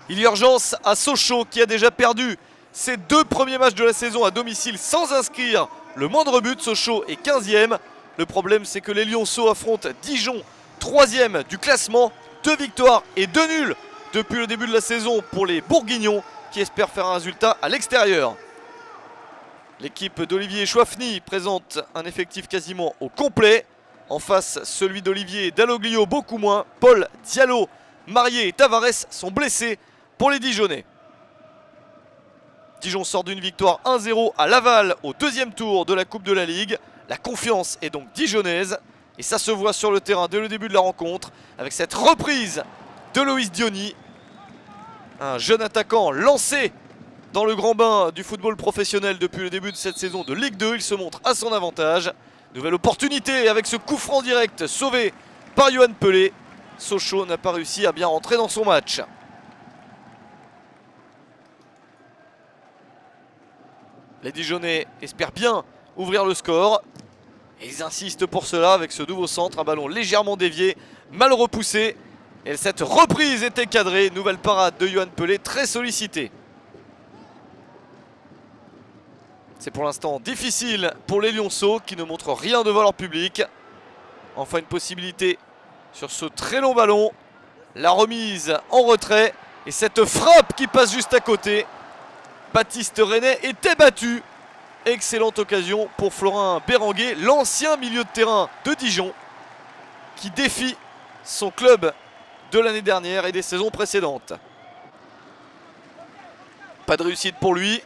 Il y a urgence à Sochaux qui a déjà perdu ses 2 premiers matchs de la saison à domicile sans inscrire le moindre but. Sochaux est 15e. Le problème, c'est que les Lyonceaux affrontent Dijon, 3e du classement. 2 victoires et 2 nuls depuis le début de la saison pour les Bourguignons qui espèrent faire un résultat à l'extérieur. L'équipe d'Olivier Chouafny présente un effectif quasiment au complet. En face, celui d'Olivier Dalloglio beaucoup moins. Paul Diallo, Marié et Tavares sont blessés pour les Dijonnais. Dijon sort d'une victoire 1-0 à Laval au 2e tour de la Coupe de la Ligue. La confiance est donc dijonnaise et ça se voit sur le terrain dès le début de la rencontre avec cette reprise de Loïs Diony. Un jeune attaquant lancé dans le grand bain du football professionnel depuis le début de cette saison de Ligue 2. Il se montre à son avantage. Nouvelle opportunité avec ce coup franc direct sauvé par Yoann Pelé. Sochaux n'a pas réussi à bien rentrer dans son match. Les Dijonnais espèrent bien ouvrir le score. Et ils insistent pour cela avec ce nouveau centre. Un ballon légèrement dévié, mal repoussé. Et cette reprise était cadrée. Nouvelle parade de Yoann Pelé, très sollicité. C'est pour l'instant difficile pour les Lyonceaux qui ne montrent rien devant leur public. Enfin une possibilité sur ce très long ballon. La remise en retrait et cette frappe qui passe juste à côté. Baptiste Renet était battu. Excellente occasion pour Florin Béranguer, l'ancien milieu de terrain de Dijon qui défie son club de l'année dernière et des saisons précédentes. Pas de réussite pour lui.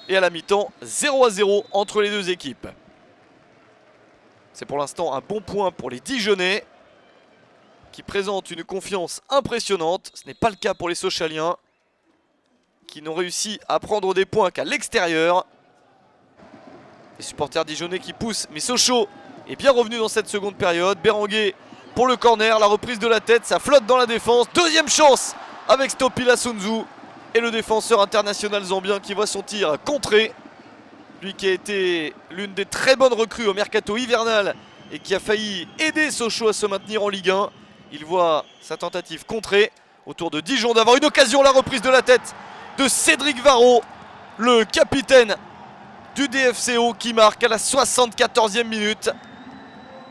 Et à la mi-temps, 0-0 entre les deux équipes. C'est pour l'instant un bon point pour les Dijonnais qui présentent une confiance impressionnante. Ce n'est pas le cas pour les Sochaliens qui n'ont réussi à prendre des points qu'à l'extérieur. Les supporters dijonnais qui poussent, mais Sochaux est bien revenu dans cette seconde période. Béranguer pour le corner, la reprise de la tête, ça flotte dans la défense. Deuxième chance avec Stopila Sunzu. Et le défenseur international zambien qui voit son tir contré. Lui qui a été l'une des très bonnes recrues au mercato hivernal et qui a failli aider Sochaux à se maintenir en Ligue 1. Il voit sa tentative contrée. Autour de Dijon d'avoir une occasion, la reprise de la tête de Cédric Varro, le capitaine du DFCO qui marque à la 74e minute.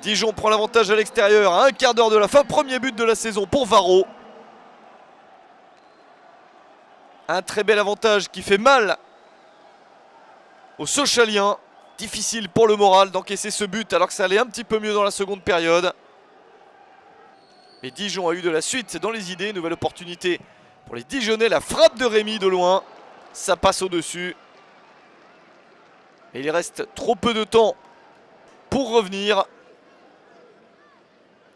Dijon prend l'avantage à l'extérieur à un quart d'heure de la fin. Premier but de la saison pour Varro. Un très bel avantage qui fait mal aux Sochaliens. Difficile pour le moral d'encaisser ce but alors que ça allait un petit peu mieux dans la seconde période. Mais Dijon a eu de la suite dans les idées. Nouvelle opportunité pour les Dijonnais. La frappe de Rémy de loin. Ça passe au-dessus. Et il reste trop peu de temps pour revenir.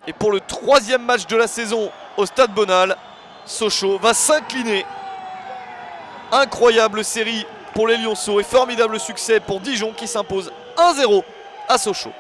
Et pour le 3e match de la saison au Stade Bonal, Sochaux va s'incliner. Incroyable série pour les Lyonceaux et formidable succès pour Dijon qui s'impose 1-0 à Sochaux.